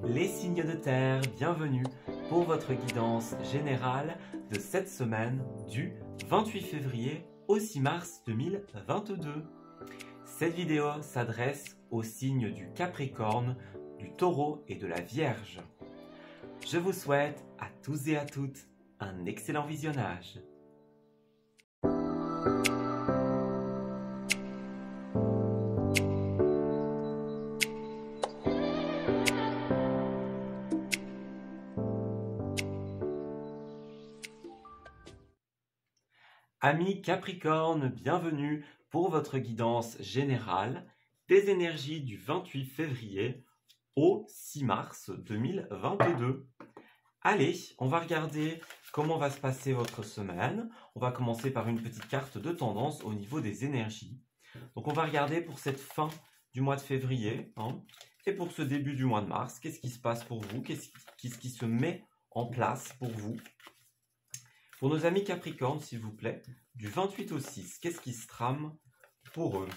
Les signes de terre, bienvenue pour votre guidance générale de cette semaine du 28 février au 6 mars 2022. Cette vidéo s'adresse aux signes du Capricorne, du Taureau et de la Vierge. Je vous souhaite à tous et à toutes un excellent visionnage. Amis Capricorne, bienvenue pour votre guidance générale des énergies du 28 février au 6 mars 2022. Allez, on va regarder comment va se passer votre semaine. On va commencer par une petite carte de tendance au niveau des énergies. Donc on va regarder pour cette fin du mois de février et pour ce début du mois de mars. Qu'est-ce qui se passe pour vous? Qu'est-ce qui se met en place pour vous? Pour nos amis Capricorne, s'il vous plaît, du 28 au 6, qu'est-ce qui se trame pour eux?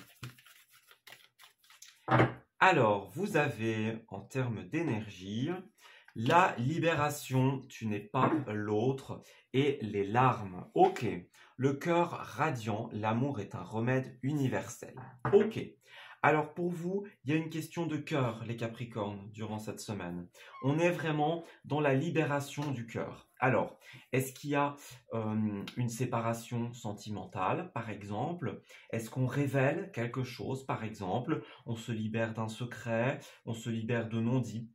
Alors, vous avez, en termes d'énergie, la libération, tu n'es pas l'autre, et les larmes. Ok, le cœur radiant, l'amour est un remède universel. Ok, alors pour vous, il y a une question de cœur, les Capricornes, durant cette semaine. On est vraiment dans la libération du cœur. Alors, est-ce qu'il y a une séparation sentimentale, par exemple? Est-ce qu'on révèle quelque chose, par exemple? On se libère d'un secret, on se libère de non-dits.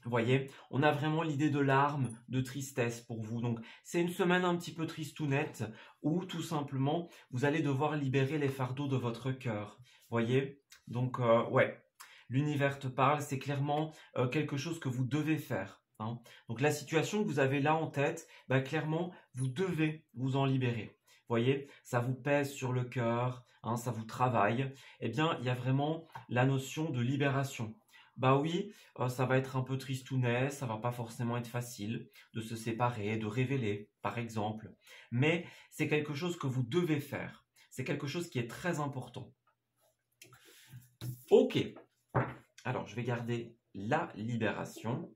Vous voyez, on a vraiment l'idée de larmes, de tristesse pour vous. Donc, c'est une semaine un petit peu tristounette où, tout simplement, vous allez devoir libérer les fardeaux de votre cœur. Vous voyez? Donc, ouais, l'univers te parle, c'est clairement quelque chose que vous devez faire. Donc, la situation que vous avez là en tête, clairement, vous devez vous en libérer. Vous voyez, ça vous pèse sur le cœur, ça vous travaille. Eh bien, il y a vraiment la notion de libération. Bah oui, ça va être un peu tristounet, ça va pas forcément être facile de se séparer, de révéler, par exemple. Mais c'est quelque chose que vous devez faire. C'est quelque chose qui est très important. Ok, alors je vais garder la libération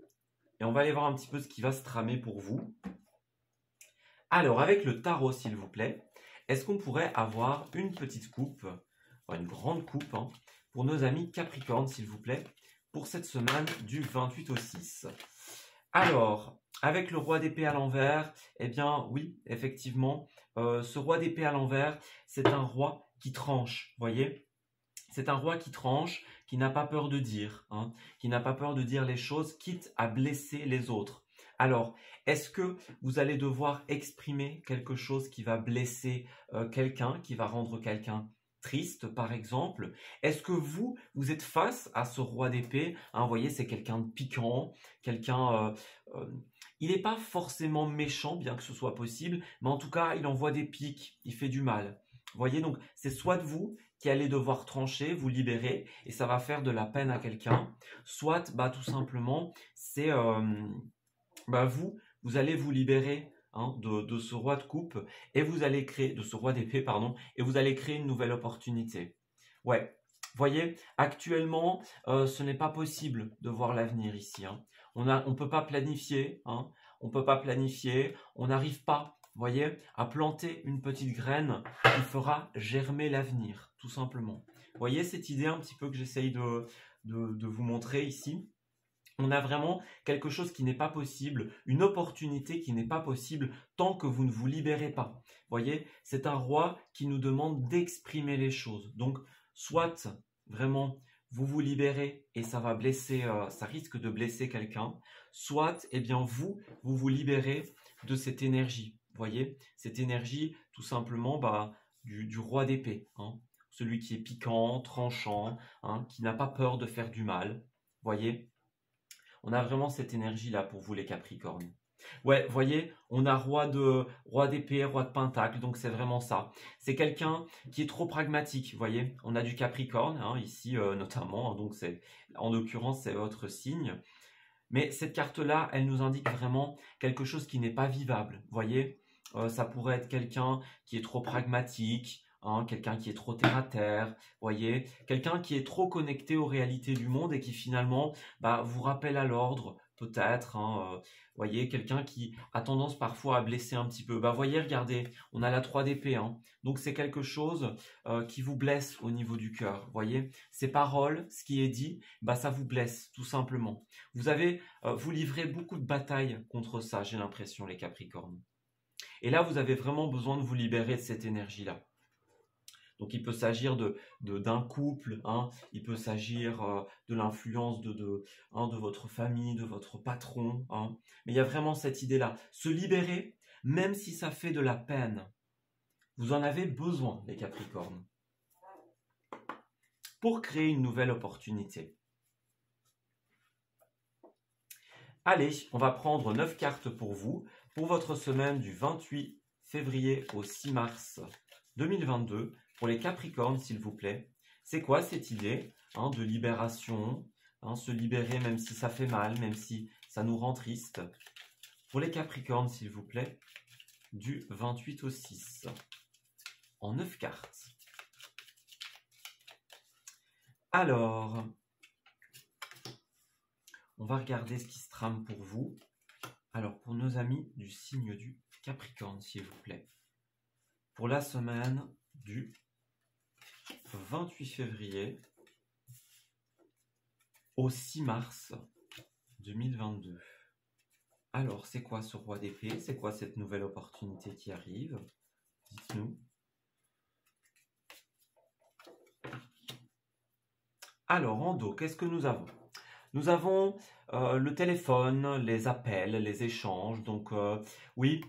et on va aller voir un petit peu ce qui va se tramer pour vous. Alors, avec le tarot, s'il vous plaît, est-ce qu'on pourrait avoir une petite coupe, une grande coupe, pour nos amis Capricorne, s'il vous plaît, pour cette semaine du 28 au 6. Alors, avec le roi d'épée à l'envers, eh bien oui, effectivement, ce roi d'épée à l'envers, c'est un roi qui tranche, vous voyez? C'est un roi qui tranche, qui n'a pas peur de dire, qui n'a pas peur de dire les choses, quitte à blesser les autres. Alors, est-ce que vous allez devoir exprimer quelque chose qui va blesser quelqu'un, qui va rendre quelqu'un triste, par exemple? Est-ce que vous êtes face à ce roi d'épée? Vous voyez, c'est quelqu'un de piquant, quelqu'un... il n'est pas forcément méchant, bien que ce soit possible, mais en tout cas, il envoie des piques, il fait du mal. Vous voyez, donc, c'est soit de vous qui allez devoir trancher, vous libérer, et ça va faire de la peine à quelqu'un, soit, tout simplement, c'est... vous allez vous libérer de ce roi de coupe et vous allez créer, de ce roi d'épée, pardon, et vous allez créer une nouvelle opportunité. Ouais, voyez, actuellement, ce n'est pas possible de voir l'avenir ici. On peut pas planifier, on peut pas planifier, on n'arrive pas, voyez, à planter une petite graine qui fera germer l'avenir, tout simplement. Voyez cette idée un petit peu que j'essaye de vous montrer ici? On a vraiment quelque chose qui n'est pas possible, une opportunité qui n'est pas possible tant que vous ne vous libérez pas. Voyez, c'est un roi qui nous demande d'exprimer les choses. Donc, soit vraiment vous vous libérez et ça va blesser, ça risque de blesser quelqu'un, soit vous vous libérez de cette énergie. Voyez, cette énergie tout simplement du roi d'épée, celui qui est piquant, tranchant, qui n'a pas peur de faire du mal. Voyez. On a vraiment cette énergie-là pour vous, les Capricornes. Ouais, voyez, on a roi d'épée, roi de pentacle, donc c'est vraiment ça. C'est quelqu'un qui est trop pragmatique, voyez. On a du Capricorne, ici notamment, donc en l'occurrence, c'est votre signe. Mais cette carte-là, elle nous indique vraiment quelque chose qui n'est pas vivable, voyez. Ça pourrait être quelqu'un qui est trop pragmatique, hein, quelqu'un qui est trop terre à terre, voyez, quelqu'un qui est trop connecté aux réalités du monde et qui finalement vous rappelle à l'ordre, peut-être, hein, voyez, quelqu'un qui a tendance parfois à blesser un petit peu. Voyez, regardez, on a la 3 d'épée, hein, donc c'est quelque chose qui vous blesse au niveau du cœur, voyez, ces paroles, ce qui est dit, ça vous blesse, tout simplement. Vous livrez beaucoup de batailles contre ça, j'ai l'impression, les Capricornes. Et là, vous avez vraiment besoin de vous libérer de cette énergie-là. Donc, il peut s'agir d'un couple, hein, il peut s'agir de l'influence de votre famille, de votre patron. Hein. Mais il y a vraiment cette idée-là. Se libérer, même si ça fait de la peine. Vous en avez besoin, les Capricornes, pour créer une nouvelle opportunité. Allez, on va prendre 9 cartes pour vous, pour votre semaine du 28 février au 6 mars 2022. Pour les Capricornes, s'il vous plaît. C'est quoi cette idée de libération, se libérer même si ça fait mal, même si ça nous rend triste. Pour les Capricornes, s'il vous plaît, du 28 au 6, en 9 cartes. Alors, on va regarder ce qui se trame pour vous. Alors, pour nos amis du signe du Capricorne, s'il vous plaît. Pour la semaine du 28 février au 6 mars 2022. Alors, c'est quoi ce roi d'épée? C'est quoi cette nouvelle opportunité qui arrive? Dites-nous. Alors, en dos, qu'est-ce que nous avons? Nous avons le téléphone, les appels, les échanges. Donc, oui,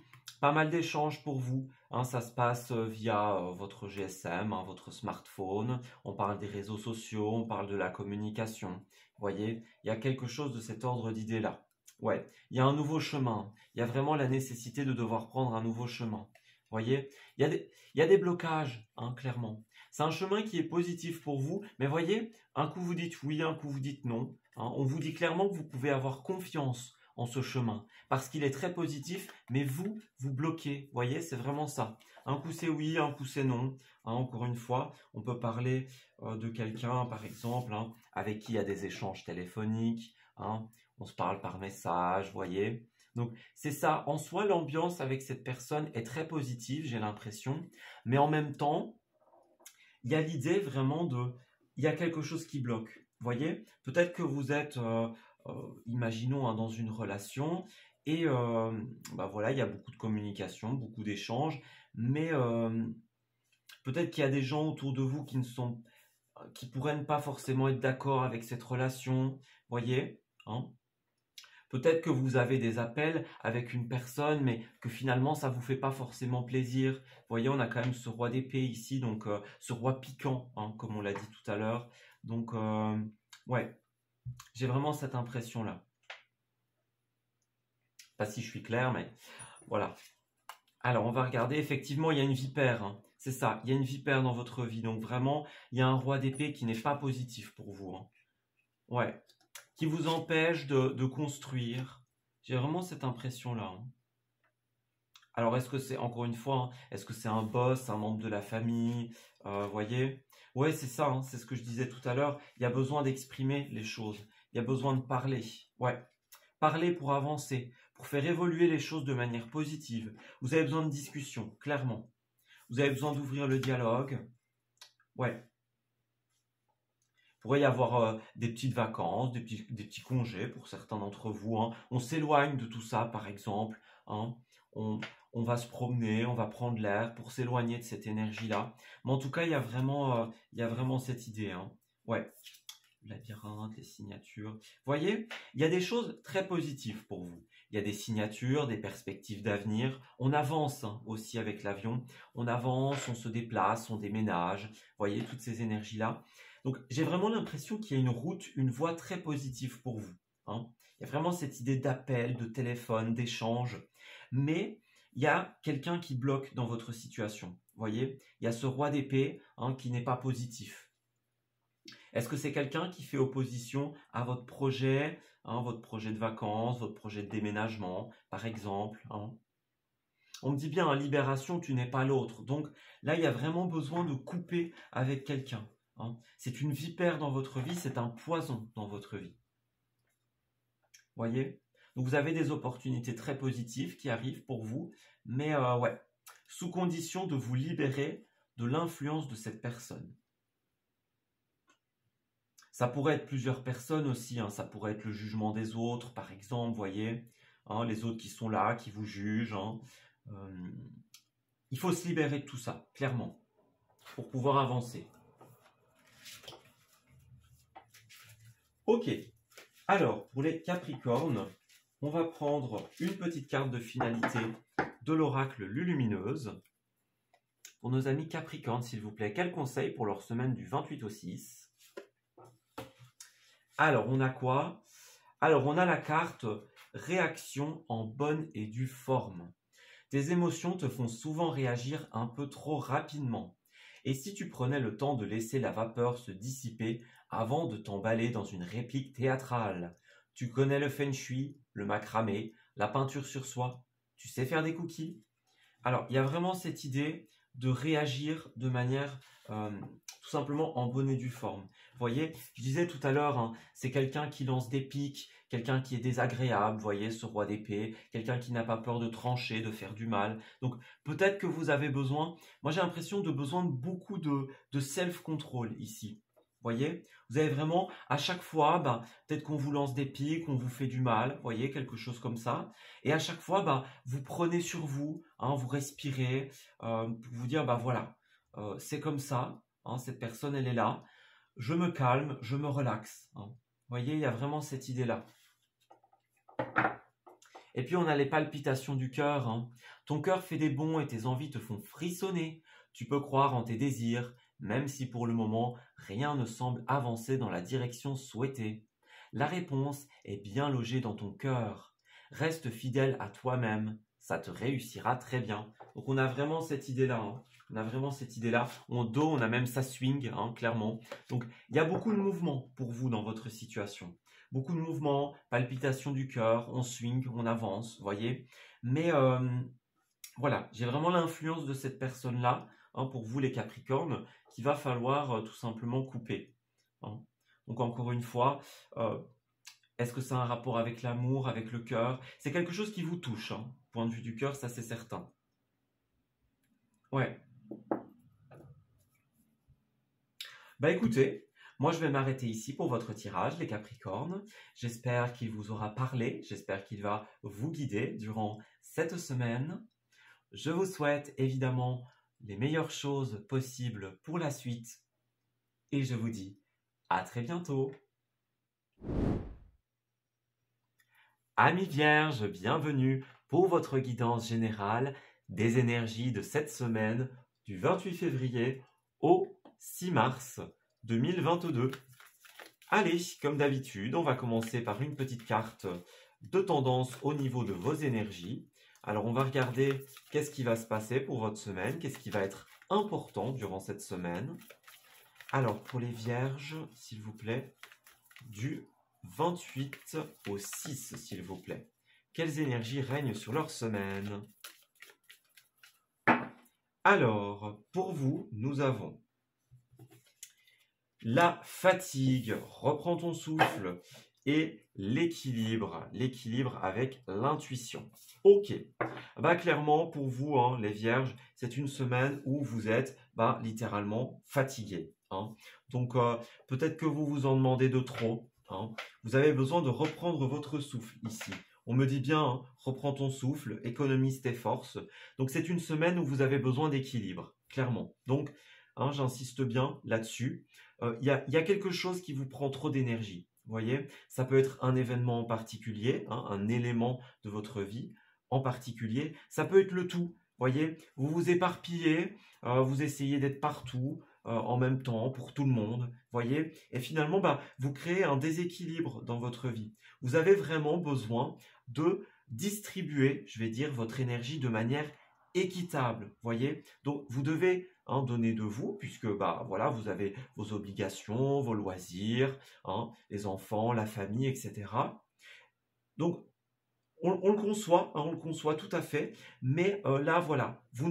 pas mal d'échanges pour vous. Hein, ça se passe via votre GSM, votre smartphone. On parle des réseaux sociaux, on parle de la communication. Vous voyez, il y a quelque chose de cet ordre d'idée-là. Ouais, il y a un nouveau chemin. Il y a vraiment la nécessité de devoir prendre un nouveau chemin. Vous voyez, il y a des blocages, clairement. C'est un chemin qui est positif pour vous, mais voyez, un coup vous dites oui, un coup vous dites non. On vous dit clairement que vous pouvez avoir confiance en ce chemin, parce qu'il est très positif, mais vous bloquez. Vous voyez, c'est vraiment ça. Un coup c'est oui, un coup c'est non. Encore une fois, on peut parler de quelqu'un, par exemple, avec qui il y a des échanges téléphoniques. On se parle par message, vous voyez. Donc, c'est ça. En soi, l'ambiance avec cette personne est très positive, j'ai l'impression. Mais en même temps, il y a l'idée vraiment il y a quelque chose qui bloque. Vous voyez, peut-être que vous êtes, imaginons, dans une relation et voilà, il y a beaucoup de communication, beaucoup d'échanges, mais peut-être qu'il y a des gens autour de vous qui pourraient ne pas forcément être d'accord avec cette relation. Vous voyez, peut-être que vous avez des appels avec une personne, mais que finalement, ça ne vous fait pas forcément plaisir. Vous voyez, on a quand même ce roi d'épée ici, donc ce roi piquant, comme on l'a dit tout à l'heure. Donc, ouais, j'ai vraiment cette impression-là. Pas si je suis clair, mais voilà. Alors, on va regarder. Effectivement, il y a une vipère. C'est ça, il y a une vipère dans votre vie. Donc, vraiment, il y a un roi d'épée qui n'est pas positif pour vous. Ouais. Qui vous empêche de construire. J'ai vraiment cette impression-là. Alors, est-ce que c'est, encore une fois, est-ce que c'est un boss, un membre de la famille, voyez? Ouais, c'est ça, c'est ce que je disais tout à l'heure. Il y a besoin d'exprimer les choses. Il y a besoin de parler. Ouais. Parler pour avancer, pour faire évoluer les choses de manière positive. Vous avez besoin de discussion, clairement. Vous avez besoin d'ouvrir le dialogue. Ouais. Il pourrait y avoir des petites vacances, des petits congés pour certains d'entre vous. On s'éloigne de tout ça, par exemple. On va se promener, on va prendre l'air pour s'éloigner de cette énergie-là. Mais en tout cas, il y a vraiment cette idée. Ouais, le labyrinthe, les signatures. Vous voyez, il y a des choses très positives pour vous. Il y a des signatures, des perspectives d'avenir. On avance aussi avec l'avion. On avance, on se déplace, on déménage. Vous voyez, toutes ces énergies-là. Donc, j'ai vraiment l'impression qu'il y a une route, une voie très positive pour vous. Il y a vraiment cette idée d'appel, de téléphone, d'échange. Mais il y a quelqu'un qui bloque dans votre situation. Vous voyez, il y a ce roi d'épée qui n'est pas positif. Est-ce que c'est quelqu'un qui fait opposition à votre projet de vacances, votre projet de déménagement, par exemple On me dit bien, hein, libération, tu n'es pas l'autre. Donc là, il y a vraiment besoin de couper avec quelqu'un. Hein. C'est une vipère dans votre vie, c'est un poison dans votre vie. Voyez? Donc vous avez des opportunités très positives qui arrivent pour vous, mais ouais, sous condition de vous libérer de l'influence de cette personne. Ça pourrait être plusieurs personnes aussi, hein. Ça pourrait être le jugement des autres, par exemple, voyez, hein, les autres qui sont là, qui vous jugent. Hein. Il faut se libérer de tout ça, clairement, pour pouvoir avancer. Ok, alors, pour les Capricornes, on va prendre une petite carte de finalité de l'oracle Lulumineuse. Pour nos amis Capricornes, s'il vous plaît, quel conseil pour leur semaine du 28 au 6? Alors, on a quoi? Alors, on a la carte réaction en bonne et due forme. Tes émotions te font souvent réagir un peu trop rapidement. Et si tu prenais le temps de laisser la vapeur se dissiper avant de t'emballer dans une réplique théâtrale? Tu connais le feng shui, le macramé, la peinture sur soie? Tu sais faire des cookies? Alors, il y a vraiment cette idée de réagir de manière tout simplement en bonne et due forme. Vous voyez, je disais tout à l'heure, hein, c'est quelqu'un qui lance des piques, quelqu'un qui est désagréable, vous voyez, ce roi d'épée, quelqu'un qui n'a pas peur de trancher, de faire du mal. Donc, peut-être que vous avez besoin, moi j'ai l'impression de besoin de beaucoup de self-control ici. Vous voyez, vous avez vraiment, à chaque fois, peut-être qu'on vous lance des piques, on vous fait du mal, vous voyez, quelque chose comme ça. Et à chaque fois, vous prenez sur vous, hein, vous respirez, pour vous dire, voilà, c'est comme ça, hein, cette personne, elle est là. Je me calme, je me relaxe. Hein. Vous voyez, il y a vraiment cette idée-là. Et puis, on a les palpitations du cœur. Hein. Ton cœur fait des bonds et tes envies te font frissonner. Tu peux croire en tes désirs, même si pour le moment, rien ne semble avancer dans la direction souhaitée. La réponse est bien logée dans ton cœur. Reste fidèle à toi-même, ça te réussira très bien. Donc on a vraiment cette idée-là. Hein. On a vraiment cette idée-là. En dos, on a même ça swing, hein, clairement. Donc il y a beaucoup de mouvements pour vous dans votre situation. Beaucoup de mouvements, palpitations du cœur, on swing, on avance, vous voyez. Mais voilà, j'ai vraiment l'influence de cette personne-là, hein, pour vous les Capricornes, qu'il va falloir tout simplement couper. Hein. Donc encore une fois, est-ce que ça a un rapport avec l'amour, avec le cœur? C'est quelque chose qui vous touche, hein. Point de vue du cœur, ça c'est certain. Ouais. Écoutez, moi je vais m'arrêter ici pour votre tirage, les Capricornes. J'espère qu'il vous aura parlé, j'espère qu'il va vous guider durant cette semaine. Je vous souhaite évidemment les meilleures choses possibles pour la suite. Et je vous dis à très bientôt. Amis Vierges, bienvenue pour votre guidance générale des énergies de cette semaine du 28 février au 6 mars 2022. Allez, comme d'habitude, on va commencer par une petite carte de tendance au niveau de vos énergies. Alors, on va regarder qu'est-ce qui va se passer pour votre semaine, qu'est-ce qui va être important durant cette semaine. Alors, pour les Vierges, s'il vous plaît, du 28 au 6, s'il vous plaît. Quelles énergies règnent sur leur semaine? Alors, pour vous, nous avons la fatigue, reprends ton souffle, et l'équilibre avec l'intuition. Ok, clairement pour vous, hein, les Vierges, c'est une semaine où vous êtes littéralement fatigués. Hein. Donc peut-être que vous vous en demandez de trop. Hein. Vous avez besoin de reprendre votre souffle ici. On me dit bien, hein, reprends ton souffle, économise tes forces. Donc c'est une semaine où vous avez besoin d'équilibre, clairement. Donc hein, j'insiste bien là-dessus. Il y a quelque chose qui vous prend trop d'énergie. Vous voyez, ça peut être un événement en particulier, hein, un élément de votre vie en particulier. Ça peut être le tout. Vous voyez, vous vous éparpillez, vous essayez d'être partout en même temps pour tout le monde. Voyez, et finalement, vous créez un déséquilibre dans votre vie. Vous avez vraiment besoin de distribuer, je vais dire, votre énergie de manière équitable. Voyez, donc vous devez donner de vous, puisque voilà, vous avez vos obligations, vos loisirs, hein, les enfants, la famille, etc. Donc, on le conçoit, hein, on le conçoit tout à fait, mais là, voilà, vous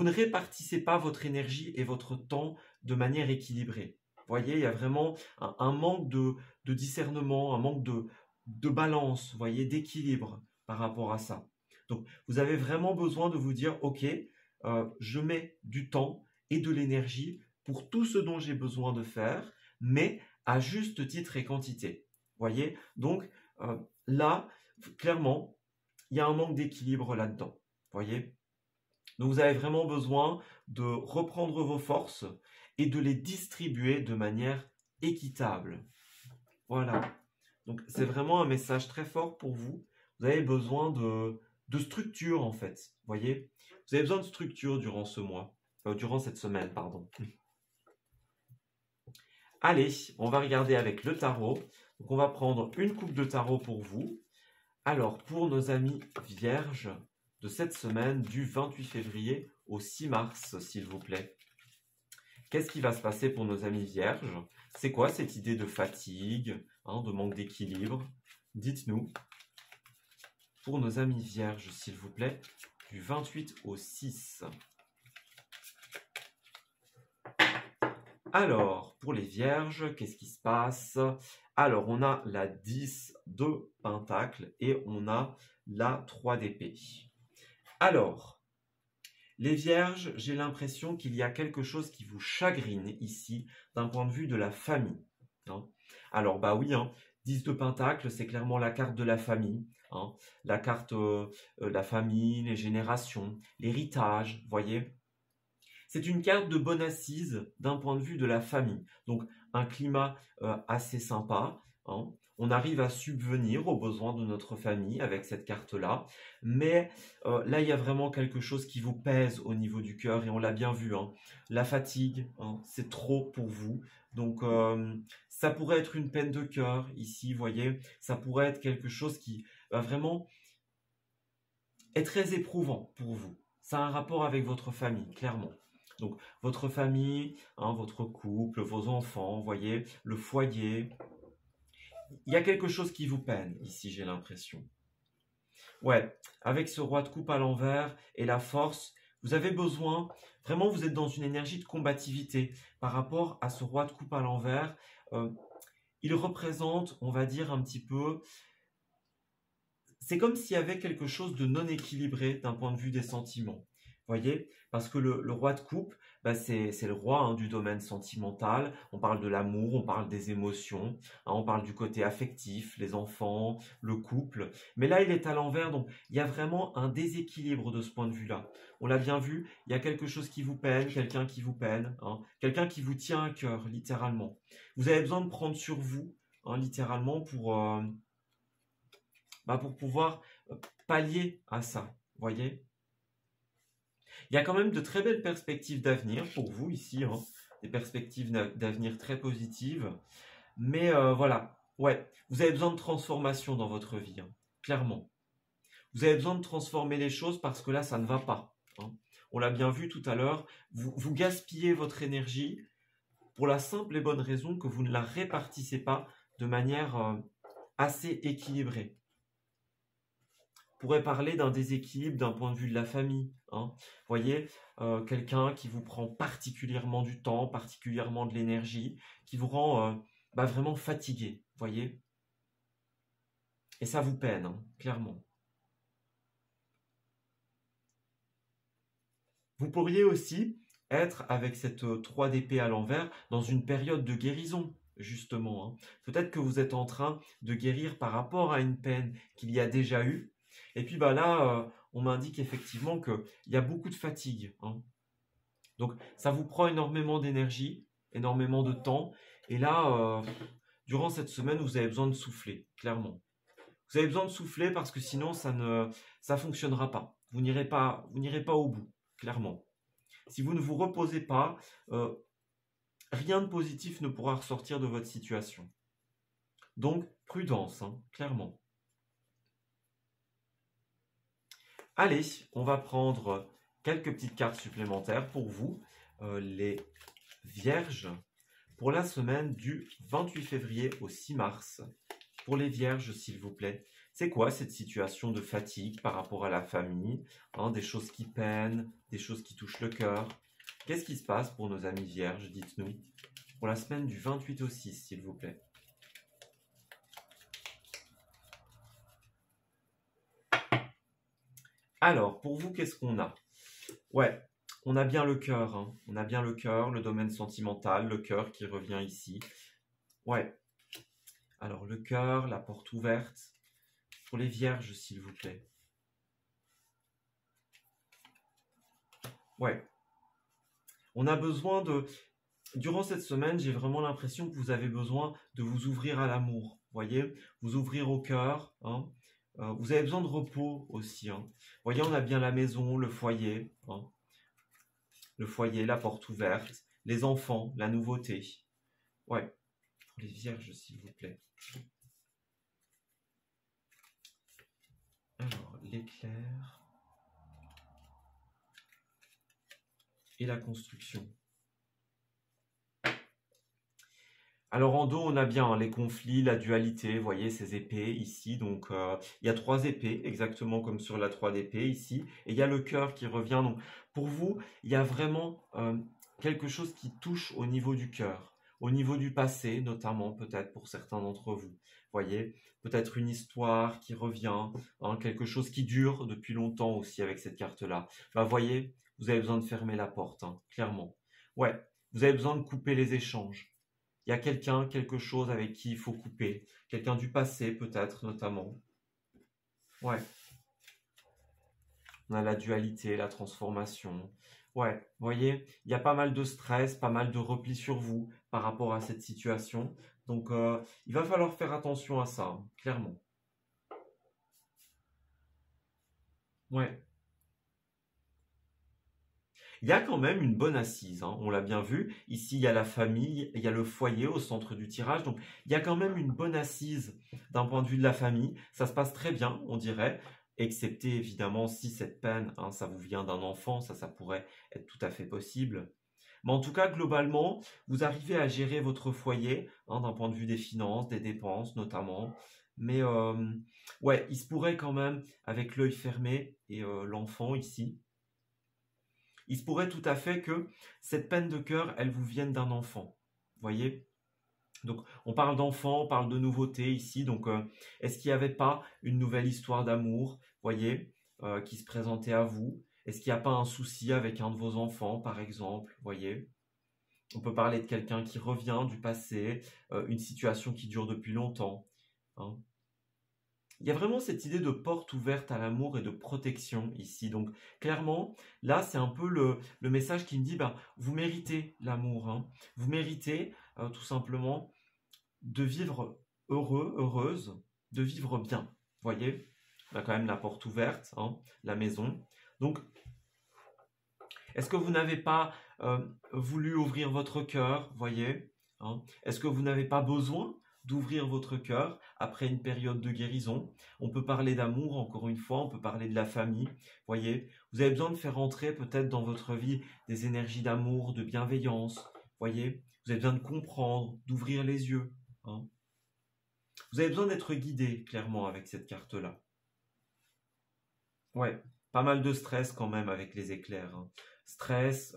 ne répartissez pas votre énergie et votre temps de manière équilibrée. Vous voyez, il y a vraiment un manque de discernement, un manque de balance, vous voyez, d'équilibre par rapport à ça. Donc, vous avez vraiment besoin de vous dire, OK, je mets du temps et de l'énergie pour tout ce dont j'ai besoin de faire, mais à juste titre et quantité. Vous voyez, donc là, clairement, il y a un manque d'équilibre là-dedans. Voyez? Donc vous avez vraiment besoin de reprendre vos forces et de les distribuer de manière équitable. Voilà. Donc c'est vraiment un message très fort pour vous. Vous avez besoin de structure en fait. Voyez? Vous avez besoin de structure durant ce mois. Durant cette semaine, pardon. Allez, on va regarder avec le tarot. Donc on va prendre une coupe de tarot pour vous. Alors, pour nos amis vierges de cette semaine, du 28 février au 6 mars, s'il vous plaît. Qu'est-ce qui va se passer pour nos amis vierges? C'est quoi cette idée de fatigue, hein, de manque d'équilibre? Dites-nous. Pour nos amis vierges, s'il vous plaît, du 28 au 6. Alors, pour les vierges, qu'est-ce qui se passe? Alors, on a la 10 de Pentacle et on a la 3 d'épée. Alors, les vierges, j'ai l'impression qu'il y a quelque chose qui vous chagrine ici, d'un point de vue de la famille. Hein. Alors, bah oui, hein, 10 de Pentacle, c'est clairement la carte de la famille. Hein, la carte la famille, les générations, l'héritage, voyez. C'est une carte de bonne assise d'un point de vue de la famille. Donc, un climat assez sympa. Hein. On arrive à subvenir aux besoins de notre famille avec cette carte-là. Mais là, il y a vraiment quelque chose qui vous pèse au niveau du cœur et on l'a bien vu. Hein. La fatigue, hein, c'est trop pour vous. Donc, ça pourrait être une peine de cœur ici, vous voyez. Ça pourrait être quelque chose qui va vraiment être très éprouvant pour vous. Ça a un rapport avec votre famille, clairement. Donc, votre famille, hein, votre couple, vos enfants, vous voyez, le foyer. Il y a quelque chose qui vous peine ici, j'ai l'impression. Ouais, avec ce roi de coupe à l'envers et la force, vous avez besoin, vraiment vous êtes dans une énergie de combativité par rapport à ce roi de coupe à l'envers. Il représente, on va dire un petit peu, c'est comme s'il y avait quelque chose de non équilibré d'un point de vue des sentiments. Voyez? Parce que le roi de coupe, bah c'est le roi hein, du domaine sentimental. On parle de l'amour, on parle des émotions, hein, on parle du côté affectif, les enfants, le couple. Mais là, il est à l'envers, donc il y a vraiment un déséquilibre de ce point de vue-là. On l'a bien vu, il y a quelque chose qui vous peine, quelqu'un qui vous peine, hein, quelqu'un qui vous tient à cœur, littéralement. Vous avez besoin de prendre sur vous, hein, littéralement, pour pouvoir pallier à ça. Voyez? Il y a quand même de très belles perspectives d'avenir pour vous ici, hein, des perspectives d'avenir très positives. Mais voilà, ouais, vous avez besoin de transformation dans votre vie, hein, clairement. Vous avez besoin de transformer les choses parce que là, ça ne va pas. Hein. On l'a bien vu tout à l'heure, vous gaspillez votre énergie pour la simple et bonne raison que vous ne la répartissez pas de manière assez équilibrée. Pourrait parler d'un déséquilibre d'un point de vue de la famille. Hein. Vous voyez, quelqu'un qui vous prend particulièrement du temps, particulièrement de l'énergie, qui vous rend vraiment fatigué, voyez. Et ça vous peine, hein, clairement. Vous pourriez aussi être avec cette 3 d'épée à l'envers dans une période de guérison, justement. Hein. Peut-être que vous êtes en train de guérir par rapport à une peine qu'il y a déjà eu. Et puis bah là, on m'indique effectivement qu'il y a beaucoup de fatigue. Hein. Donc ça vous prend énormément d'énergie, énormément de temps. Et là, durant cette semaine, vous avez besoin de souffler, clairement. Vous avez besoin de souffler parce que sinon, ça fonctionnera pas. Vous n'irez pas au bout, clairement. Si vous ne vous reposez pas, rien de positif ne pourra ressortir de votre situation. Donc, prudence, hein, clairement. Allez, on va prendre quelques petites cartes supplémentaires pour vous, les vierges, pour la semaine du 28 février au 6 mars. Pour les vierges, s'il vous plaît, C'est quoi cette situation de fatigue par rapport à la famille, hein, des choses qui peinent, des choses qui touchent le cœur? Qu'est-ce qui se passe pour nos amis vierges? Dites-nous. Pour la semaine du 28 au 6, s'il vous plaît. Alors, pour vous, qu'est-ce qu'on a? Ouais, on a bien le cœur, hein. On a bien le cœur, le domaine sentimental, le cœur qui revient ici. Ouais. Alors, le cœur, la porte ouverte. Pour les vierges, s'il vous plaît. Ouais. On a besoin de... Durant cette semaine, j'ai vraiment l'impression que vous avez besoin de vous ouvrir à l'amour. Voyez, vous ouvrir au cœur, hein. Vous avez besoin de repos aussi, hein. Voyez, on a bien la maison, le foyer, hein. Le foyer, la porte ouverte, les enfants, la nouveauté. Ouais, pour les vierges, s'il vous plaît. Alors, l'éclair et la construction. Alors en dos, on a bien les conflits, la dualité, vous voyez ces épées ici. Donc il y a 3 épées, exactement comme sur la 3 d'épée ici. Et il y a le cœur qui revient. Donc pour vous, il y a vraiment quelque chose qui touche au niveau du cœur, au niveau du passé, notamment peut-être pour certains d'entre vous. Vous voyez, peut-être une histoire qui revient, hein, quelque chose qui dure depuis longtemps aussi avec cette carte-là. Bah, voyez, vous avez besoin de fermer la porte, hein, clairement. Ouais, vous avez besoin de couper les échanges. Il y a quelqu'un, quelque chose avec qui il faut couper. Quelqu'un du passé, peut-être, notamment. Ouais. On a la dualité, la transformation. Ouais, vous voyez, il y a pas mal de stress, pas mal de repli sur vous par rapport à cette situation. Donc, il va falloir faire attention à ça, hein, clairement. Ouais. Il y a quand même une bonne assise, hein, on l'a bien vu. Ici, il y a la famille, il y a le foyer au centre du tirage. Donc, il y a quand même une bonne assise d'un point de vue de la famille. Ça se passe très bien, on dirait. Excepté évidemment si cette peine, hein, ça vous vient d'un enfant, ça pourrait être tout à fait possible. Mais en tout cas, globalement, vous arrivez à gérer votre foyer, hein, d'un point de vue des finances, des dépenses notamment. Mais ouais, il se pourrait quand même, avec l'œil fermé et l'enfant ici, il se pourrait tout à fait que cette peine de cœur, elle vous vienne d'un enfant. Vous voyez? Donc, on parle d'enfant, on parle de nouveauté ici. Donc, est-ce qu'il n'y avait pas une nouvelle histoire d'amour, voyez, qui se présentait à vous? Est-ce qu'il n'y a pas un souci avec un de vos enfants, par exemple, voyez? On peut parler de quelqu'un qui revient du passé, une situation qui dure depuis longtemps, hein. Il y a vraiment cette idée de porte ouverte à l'amour et de protection ici. Donc clairement, là, c'est un peu le message qui me dit, bah, vous méritez l'amour, hein. Vous méritez tout simplement de vivre heureux, heureuse, de vivre bien. Vous voyez, on a quand même la porte ouverte, hein, la maison. Donc, est-ce que vous n'avez pas voulu ouvrir votre cœur, voyez, hein? Est-ce que vous n'avez pas besoin d'ouvrir votre cœur après une période de guérison? On peut parler d'amour, encore une fois, on peut parler de la famille, voyez. Vous avez besoin de faire entrer peut-être dans votre vie des énergies d'amour, de bienveillance, voyez. Vous avez besoin de comprendre, d'ouvrir les yeux, hein. Vous avez besoin d'être guidé, clairement, avec cette carte-là. Ouais, pas mal de stress quand même avec les éclairs, hein. Stress,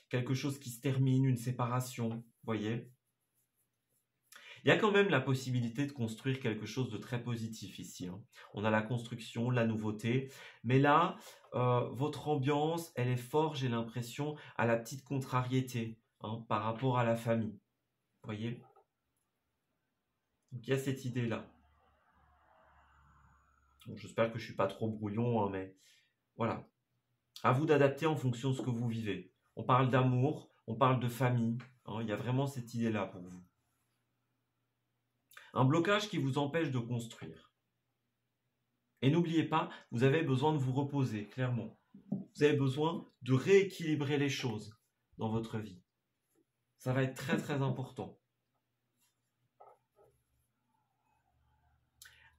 quelque chose qui se termine, une séparation, voyez. Il y a quand même la possibilité de construire quelque chose de très positif ici, hein. On a la construction, la nouveauté, mais là, votre ambiance, elle est forte, j'ai l'impression, à la petite contrariété, hein, par rapport à la famille, voyez. Donc il y a cette idée-là. Bon, j'espère que je suis pas trop brouillon, hein, mais voilà. À vous d'adapter en fonction de ce que vous vivez. On parle d'amour, on parle de famille, hein, il y a vraiment cette idée-là pour vous. Un blocage qui vous empêche de construire. Et n'oubliez pas, vous avez besoin de vous reposer, clairement. Vous avez besoin de rééquilibrer les choses dans votre vie. Ça va être très très important.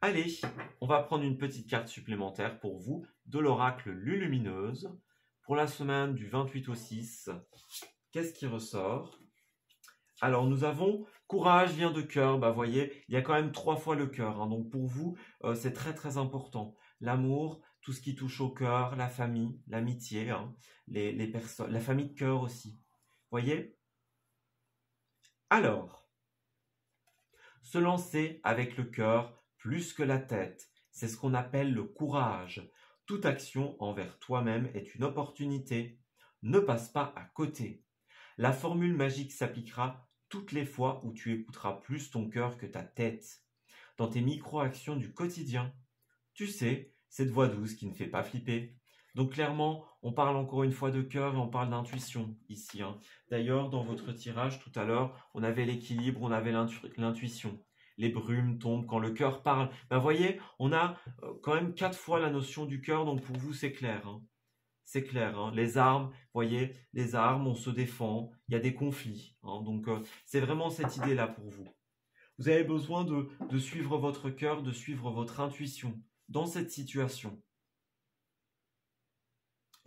Allez, on va prendre une petite carte supplémentaire pour vous de l'oracle Lulumineuse pour la semaine du 28 au 6. Qu'est-ce qui ressort? Alors, nous avons courage vient de cœur. Bah, voyez, il y a quand même 3 fois le cœur, hein. Donc, pour vous, c'est très, très important. L'amour, tout ce qui touche au cœur, la famille, l'amitié, hein, les personnes, la famille de cœur aussi. Voyez? Alors, se lancer avec le cœur plus que la tête, c'est ce qu'on appelle le courage. Toute action envers toi-même est une opportunité. Ne passe pas à côté. La formule magique s'appliquera toutes les fois où tu écouteras plus ton cœur que ta tête. Dans tes micro-actions du quotidien. Tu sais, cette voix douce qui ne fait pas flipper. Donc clairement, on parle encore une fois de cœur et on parle d'intuition ici, hein. D'ailleurs, dans votre tirage tout à l'heure, on avait l'équilibre, on avait l'intuition. Les brumes tombent quand le cœur parle. Ben voyez, on a quand même 4 fois la notion du cœur, donc pour vous c'est clair, hein. C'est clair, hein. Les armes, voyez, les armes, on se défend, il y a des conflits, hein. Donc c'est vraiment cette idée-là pour vous. Vous avez besoin de suivre votre cœur, de suivre votre intuition dans cette situation.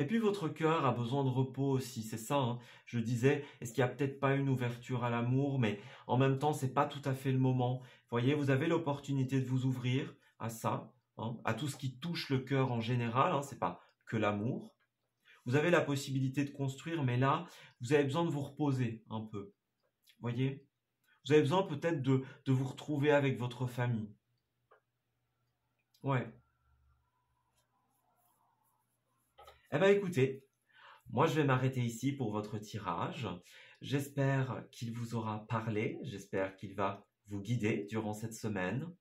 Et puis votre cœur a besoin de repos aussi, c'est ça, hein. Je disais, est-ce qu'il n'y a peut-être pas une ouverture à l'amour, mais en même temps, c'est pas tout à fait le moment. Vous voyez, vous avez l'opportunité de vous ouvrir à ça, hein, à tout ce qui touche le cœur en général, hein, c'est pas que l'amour. Vous avez la possibilité de construire, mais là, vous avez besoin de vous reposer un peu. Voyez? Vous avez besoin peut-être de vous retrouver avec votre famille. Ouais. Eh bien écoutez, moi je vais m'arrêter ici pour votre tirage. J'espère qu'il vous aura parlé, j'espère qu'il va vous guider durant cette semaine.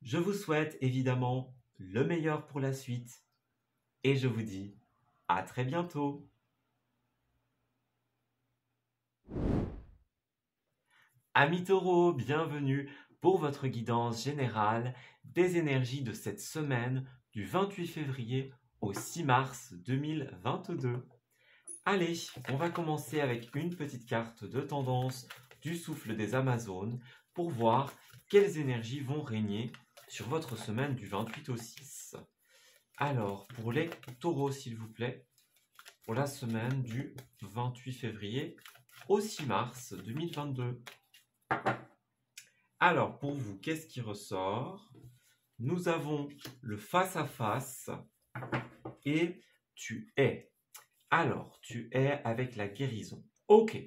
Je vous souhaite évidemment le meilleur pour la suite et je vous dis à très bientôt. Amis taureaux, bienvenue pour votre guidance générale des énergies de cette semaine du 28 février au 6 mars 2022. Allez, on va commencer avec une petite carte de tendance du souffle des Amazones pour voir quelles énergies vont régner sur votre semaine du 28 au 6. Alors, pour les taureaux, s'il vous plaît, pour la semaine du 28 février au 6 mars 2022. Alors, pour vous, qu'est-ce qui ressort? Nous avons le face-à-face et tu es. Alors, tu es avec la guérison. Ok.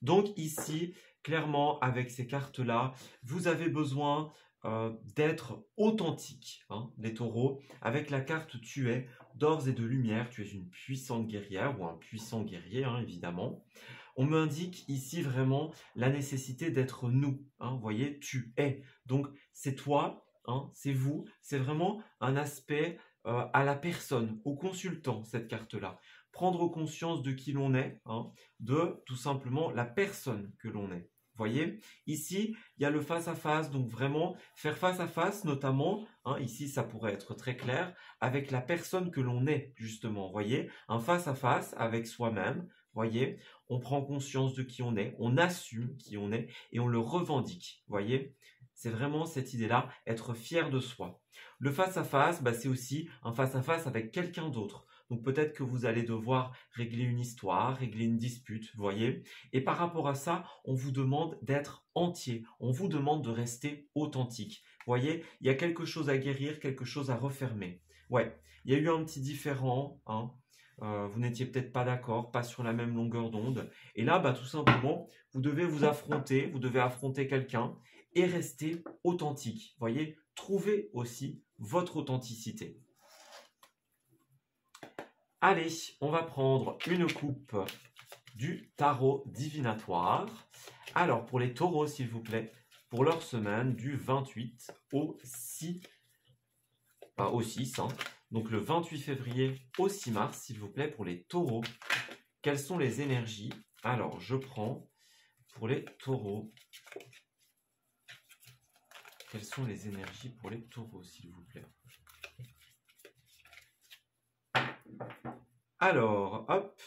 Donc ici, clairement, avec ces cartes-là, vous avez besoin d'être authentique, hein, les taureaux. Avec la carte tu es, d'ores et de lumière, tu es une puissante guerrière ou un puissant guerrier, hein, évidemment. On m'indique ici vraiment la nécessité d'être nous. Hein, vous voyez, tu es. Donc, c'est toi, hein, c'est vous. C'est vraiment un aspect à la personne, au consultant, cette carte-là. Prendre conscience de qui l'on est, hein, de tout simplement la personne que l'on est. Voyez, ici, il y a le face-à-face, donc vraiment faire face-à-face, notamment, hein, ici ça pourrait être très clair, avec la personne que l'on est, justement. Voyez, un face-à-face avec soi-même, voyez, on prend conscience de qui on est, on assume qui on est et on le revendique. Voyez, c'est vraiment cette idée-là, être fier de soi. Le face-à-face, bah, c'est aussi un face-à-face avec quelqu'un d'autre. Donc peut-être que vous allez devoir régler une histoire, régler une dispute, voyez. Et par rapport à ça, on vous demande d'être entier, on vous demande de rester authentique. Voyez, il y a quelque chose à guérir, quelque chose à refermer. Ouais, il y a eu un petit différend, hein. Vous n'étiez peut-être pas d'accord, pas sur la même longueur d'onde. Et là, bah, tout simplement, vous devez vous affronter, vous devez affronter quelqu'un et rester authentique. Voyez, trouvez aussi votre authenticité. Allez, on va prendre une coupe du tarot divinatoire. Alors, pour les taureaux, s'il vous plaît, pour leur semaine du 28 au 6, au 6, hein, donc le 28 février au 6 mars, s'il vous plaît, pour les taureaux. Quelles sont les énergies? Alors, je prends pour les taureaux. Quelles sont les énergies pour les taureaux, s'il vous plaît? Alors, hop.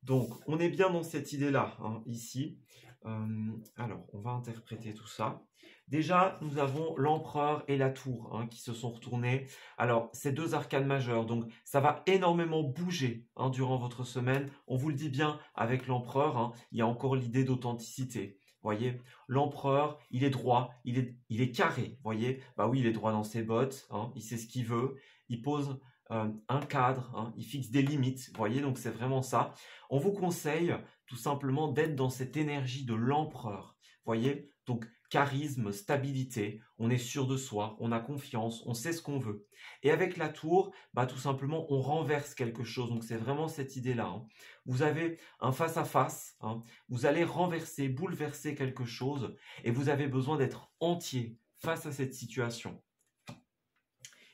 Donc, on est bien dans cette idée-là, hein, ici. Alors, on va interpréter tout ça. Déjà, nous avons l'empereur et la tour qui se sont retournés. Alors, c'est deux arcanes majeures, donc ça va énormément bouger durant votre semaine. On vous le dit bien, avec l'empereur, il y a encore l'idée d'authenticité. Voyez, l'empereur, il est droit, il est carré. Voyez, bah oui, il est droit dans ses bottes, il sait ce qu'il veut, il pose un cadre, il fixe des limites. Voyez, donc c'est vraiment ça. On vous conseille tout simplement d'être dans cette énergie de l'empereur. Voyez, donc charisme, stabilité, on est sûr de soi, on a confiance, on sait ce qu'on veut. Et avec la tour, bah, tout simplement, on renverse quelque chose. Donc c'est vraiment cette idée-là. Vous avez un face-à-face, vous allez renverser, bouleverser quelque chose, et vous avez besoin d'être entier face à cette situation.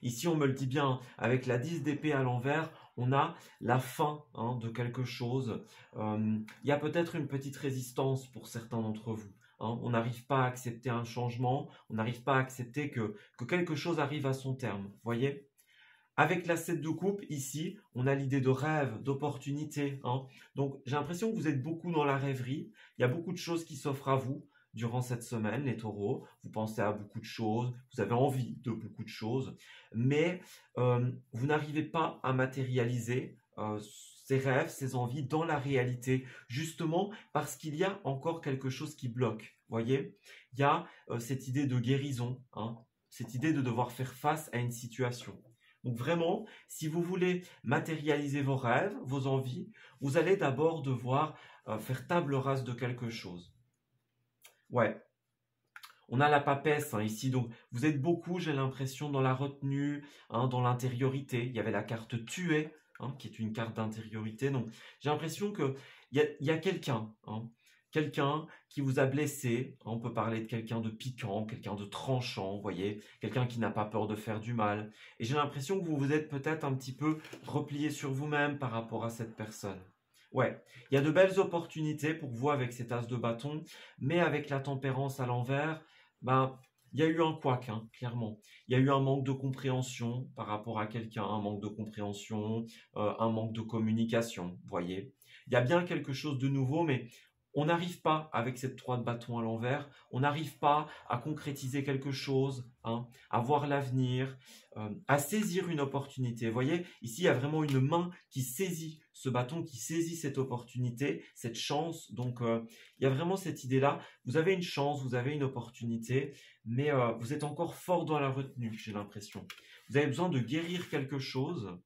Ici, on me le dit bien, avec la 10 d'épée à l'envers, on a la fin de quelque chose. Il y a peut-être une petite résistance pour certains d'entre vous. On n'arrive pas à accepter un changement, on n'arrive pas à accepter que quelque chose arrive à son terme. Voyez ? Avec la 7 de coupe, ici, on a l'idée de rêve, d'opportunité. Donc, j'ai l'impression que vous êtes beaucoup dans la rêverie. Il y a beaucoup de choses qui s'offrent à vous durant cette semaine, les taureaux. Vous pensez à beaucoup de choses, vous avez envie de beaucoup de choses, mais vous n'arrivez pas à matérialiser ces rêves, ces envies dans la réalité, justement parce qu'il y a encore quelque chose qui bloque. Voyez, il y a cette idée de guérison, cette idée de devoir faire face à une situation. Donc vraiment, si vous voulez matérialiser vos rêves, vos envies, vous allez d'abord devoir faire table rase de quelque chose. Ouais, on a la papesse ici, donc vous êtes beaucoup, j'ai l'impression, dans la retenue, dans l'intériorité. Il y avait la carte tuer, qui est une carte d'intériorité. Donc j'ai l'impression qu'il y a quelqu'un, quelqu'un qui vous a blessé. On peut parler de quelqu'un de piquant, quelqu'un de tranchant, vous voyez, quelqu'un qui n'a pas peur de faire du mal. Et j'ai l'impression que vous vous êtes peut-être un petit peu replié sur vous-même par rapport à cette personne. Ouais, il y a de belles opportunités pour vous avec cet as de bâton, mais avec la tempérance à l'envers, ben, il y a eu un couac, clairement. Il y a eu un manque de compréhension par rapport à quelqu'un, un manque de compréhension, un manque de communication, vous voyez. Il y a bien quelque chose de nouveau, mais on n'arrive pas avec cette 3 de bâton à l'envers, on n'arrive pas à concrétiser quelque chose, à voir l'avenir, à saisir une opportunité. Vous voyez, ici, il y a vraiment une main qui saisit ce bâton, qui saisit cette opportunité, cette chance. Donc, il y a vraiment cette idée-là. Vous avez une chance, vous avez une opportunité, mais vous êtes encore fort dans la retenue, j'ai l'impression. Vous avez besoin de guérir quelque chose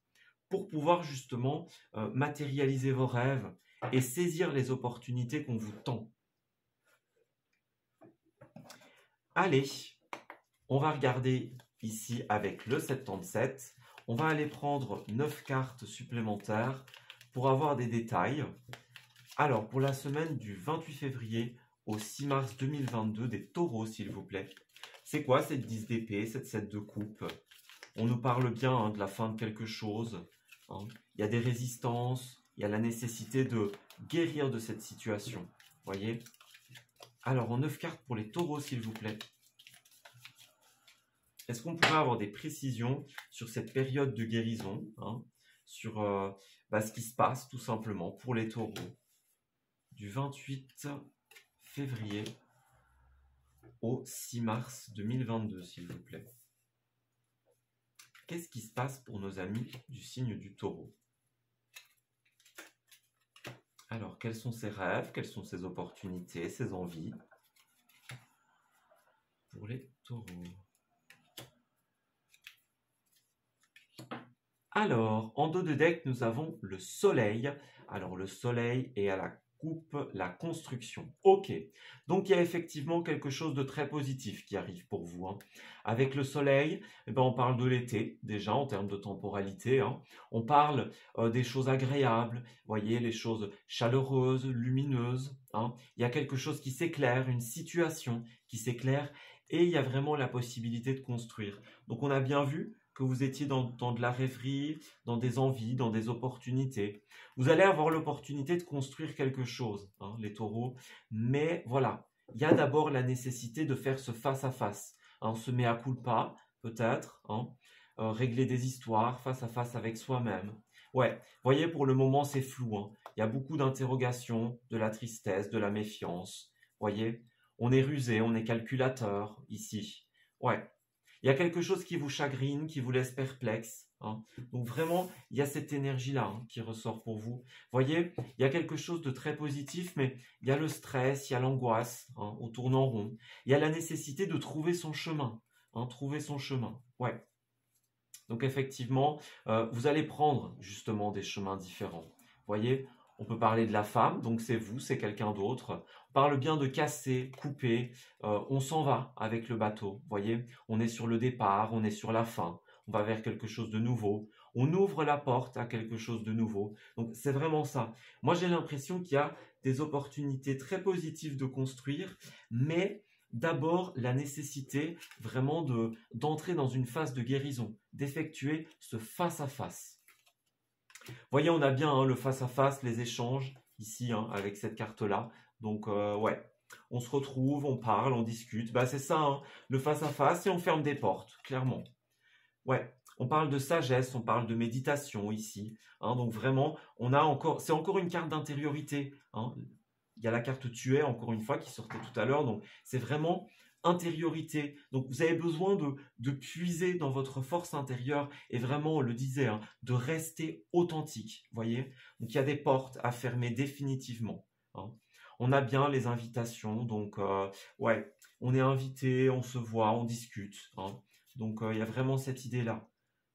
pour pouvoir justement matérialiser vos rêves et saisir les opportunités qu'on vous tend. Allez, on va regarder ici avec le 77. On va aller prendre 9 cartes supplémentaires pour avoir des détails. Alors, pour la semaine du 28 février au 6 mars 2022, des taureaux, s'il vous plaît. C'est quoi cette 10 d'épée, cette 7 de coupe? On nous parle bien de la fin de quelque chose. Il y a des résistances, il y a la nécessité de guérir de cette situation. Voyez? Alors, en 9 cartes pour les taureaux, s'il vous plaît. Est-ce qu'on pourrait avoir des précisions sur cette période de guérison, sur ce qui se passe tout simplement pour les taureaux du 28 février au 6 mars 2022, s'il vous plaît. Qu'est-ce qui se passe pour nos amis du signe du taureau? Alors, quels sont ses rêves? Quelles sont ses opportunités, ses envies pour les taureaux? Alors, en dos de deck, nous avons le soleil. Alors, le soleil est à la coupe, la construction. Ok, donc il y a effectivement quelque chose de très positif qui arrive pour vous. Avec le soleil, on parle de l'été, déjà en termes de temporalité. On parle des choses agréables, voyez, les choses chaleureuses, lumineuses. Il y a quelque chose qui s'éclaire, une situation qui s'éclaire, et il y a vraiment la possibilité de construire. Donc on a bien vu que vous étiez dans de la rêverie, dans des envies, dans des opportunités. Vous allez avoir l'opportunité de construire quelque chose, les taureaux. Mais voilà, il y a d'abord la nécessité de faire ce face-à-face. Se mea culpa, peut-être, régler des histoires face à face avec soi-même. Ouais, voyez, pour le moment, c'est flou. Il y a beaucoup d'interrogations, de la tristesse, de la méfiance. voyez? On est rusé, on est calculateur ici. Ouais. Il y a quelque chose qui vous chagrine, qui vous laisse perplexe, hein. Donc vraiment, il y a cette énergie-là, hein, qui ressort pour vous. Voyez, il y a quelque chose de très positif, mais il y a le stress, il y a l'angoisse, hein, on tourne en rond. Il y a la nécessité de trouver son chemin, hein, trouver son chemin. Ouais. Donc effectivement, vous allez prendre justement des chemins différents. Voyez, on peut parler de la femme, donc c'est vous, c'est quelqu'un d'autre. On parle bien de casser, couper, on s'en va avec le bateau. Voyez, on est sur le départ, on est sur la fin, on va vers quelque chose de nouveau. On ouvre la porte à quelque chose de nouveau. Donc c'est vraiment ça. Moi j'ai l'impression qu'il y a des opportunités très positives de construire, mais d'abord la nécessité vraiment d'entrer dans une phase de guérison, d'effectuer ce face-à-face. Voyez, on a bien, hein, le face-à-face, les échanges, ici, hein, avec cette carte-là. Donc, ouais, on se retrouve, on parle, on discute. Bah, c'est ça, hein, le face-à-face, et on ferme des portes, clairement. Ouais, on parle de sagesse, on parle de méditation ici, hein. Donc vraiment, c'est encore une carte d'intériorité, hein. Il y a la carte tuer, encore une fois, qui sortait tout à l'heure. Donc, c'est vraiment intériorité. Donc, vous avez besoin de puiser dans votre force intérieure et vraiment, on le disait, hein, de rester authentique. Voyez? Donc, il y a des portes à fermer définitivement, hein. On a bien les invitations. Donc, ouais, on est invité, on se voit, on discute, hein. Donc, il y a vraiment cette idée-là.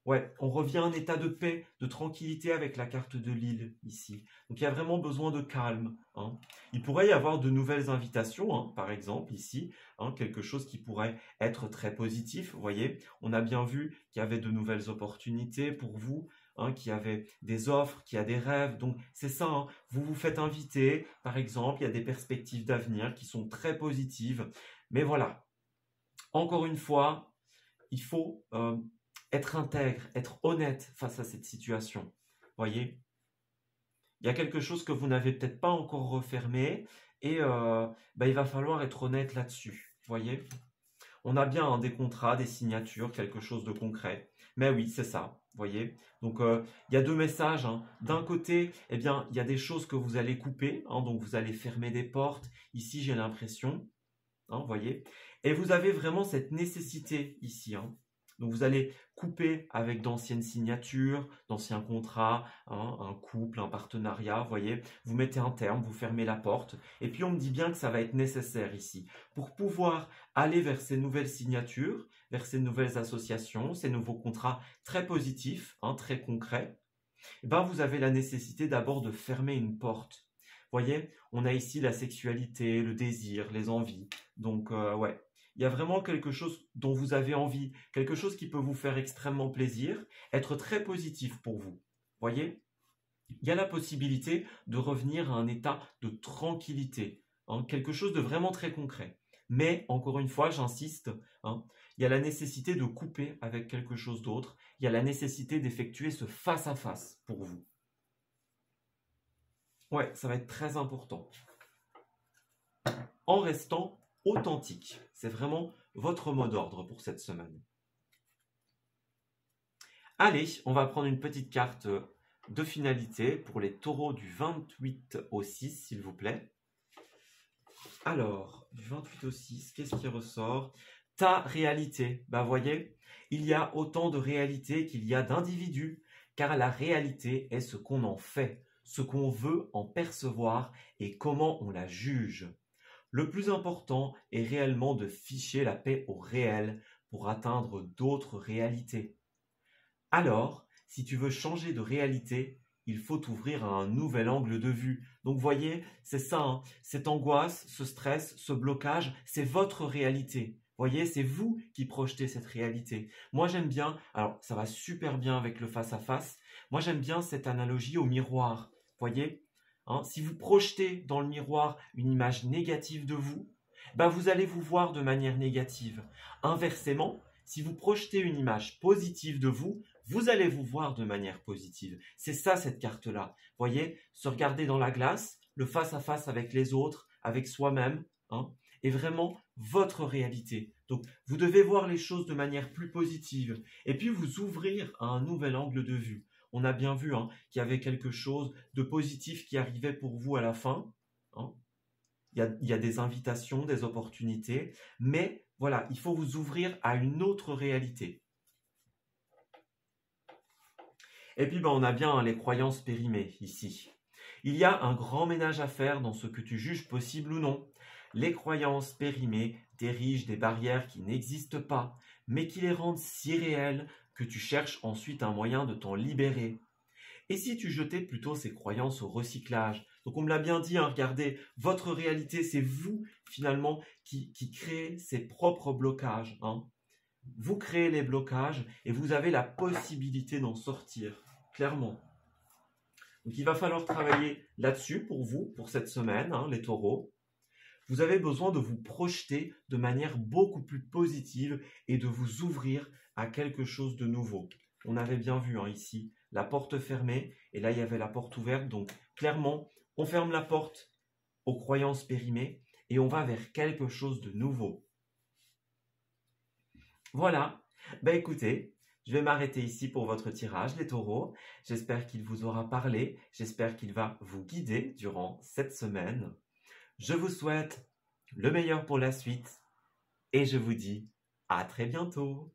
Ouais, on revient à un état de paix, de tranquillité avec la carte de l'île ici. Donc il y a vraiment besoin de calme, hein. Il pourrait y avoir de nouvelles invitations, hein, par exemple ici, hein, quelque chose qui pourrait être très positif. Vous voyez, on a bien vu qu'il y avait de nouvelles opportunités pour vous, hein, qu'il y avait des offres, qu'il y a des rêves. Donc c'est ça, hein, vous vous faites inviter, par exemple, il y a des perspectives d'avenir qui sont très positives. Mais voilà, encore une fois, il faut être intègre, être honnête face à cette situation. Voyez, il y a quelque chose que vous n'avez peut-être pas encore refermé et il va falloir être honnête là-dessus. Voyez, on a bien, hein, des contrats, des signatures, quelque chose de concret. Mais oui, c'est ça. Voyez, donc il y a deux messages, hein. D'un côté, eh bien, il y a des choses que vous allez couper, hein, donc vous allez fermer des portes. Ici, j'ai l'impression, hein, voyez, et vous avez vraiment cette nécessité ici, hein. Donc vous allez couper avec d'anciennes signatures, d'anciens contrats, hein, un couple, un partenariat, voyez. Vous mettez un terme, vous fermez la porte. Et puis on me dit bien que ça va être nécessaire ici. Pour pouvoir aller vers ces nouvelles signatures, vers ces nouvelles associations, ces nouveaux contrats très positifs, hein, très concrets, eh ben vous avez la nécessité d'abord de fermer une porte. Voyez, on a ici la sexualité, le désir, les envies. Donc ouais, il y a vraiment quelque chose dont vous avez envie, quelque chose qui peut vous faire extrêmement plaisir, être très positif pour vous. Voyez, il y a la possibilité de revenir à un état de tranquillité, hein, quelque chose de vraiment très concret. Mais, encore une fois, j'insiste, hein, il y a la nécessité de couper avec quelque chose d'autre, il y a la nécessité d'effectuer ce face-à-face pour vous. Ouais, ça va être très important. En restant authentique. C'est vraiment votre mot d'ordre pour cette semaine. Allez, on va prendre une petite carte de finalité pour les taureaux du 28 au 6, s'il vous plaît. Alors, du 28 au 6, qu'est-ce qui ressort? Ta réalité. Ben, voyez, il y a autant de réalité qu'il y a d'individus, car la réalité est ce qu'on en fait, ce qu'on veut en percevoir et comment on la juge. Le plus important est réellement de ficher la paix au réel pour atteindre d'autres réalités. Alors, si tu veux changer de réalité, il faut t'ouvrir à un nouvel angle de vue. Donc voyez, c'est ça, hein, cette angoisse, ce stress, ce blocage, c'est votre réalité. Voyez, c'est vous qui projetez cette réalité. Moi, j'aime bien, alors ça va super bien avec le face-à-face, moi j'aime bien cette analogie au miroir. Voyez, hein, si vous projetez dans le miroir une image négative de vous, ben vous allez vous voir de manière négative. Inversement, si vous projetez une image positive de vous, vous allez vous voir de manière positive. C'est ça cette carte-là. Voyez, se regarder dans la glace, le face-à-face avec les autres, avec soi-même, hein, est vraiment votre réalité. Donc, vous devez voir les choses de manière plus positive et puis vous ouvrir à un nouvel angle de vue. On a bien vu, hein, qu'il y avait quelque chose de positif qui arrivait pour vous à la fin, hein. il y a des invitations, des opportunités, mais voilà, il faut vous ouvrir à une autre réalité. Et puis, on a bien les croyances périmées ici. Il y a un grand ménage à faire dans ce que tu juges possible ou non. Les croyances périmées t'érigent des barrières qui n'existent pas, mais qui les rendent si réelles que tu cherches ensuite un moyen de t'en libérer. Et si tu jetais plutôt ces croyances au recyclage? Donc on me l'a bien dit, hein, regardez, votre réalité, c'est vous finalement qui créez ces propres blocages. Hein. Vous créez les blocages et vous avez la possibilité d'en sortir, clairement. Donc il va falloir travailler là-dessus pour vous, pour cette semaine, hein, les taureaux. Vous avez besoin de vous projeter de manière beaucoup plus positive et de vous ouvrir à quelque chose de nouveau. On avait bien vu ici la porte fermée et là il y avait la porte ouverte. Donc clairement, on ferme la porte aux croyances périmées et on va vers quelque chose de nouveau. Voilà. Écoutez, je vais m'arrêter ici pour votre tirage, les taureaux. J'espère qu'il vous aura parlé. J'espère qu'il va vous guider durant cette semaine. Je vous souhaite le meilleur pour la suite et je vous dis à très bientôt.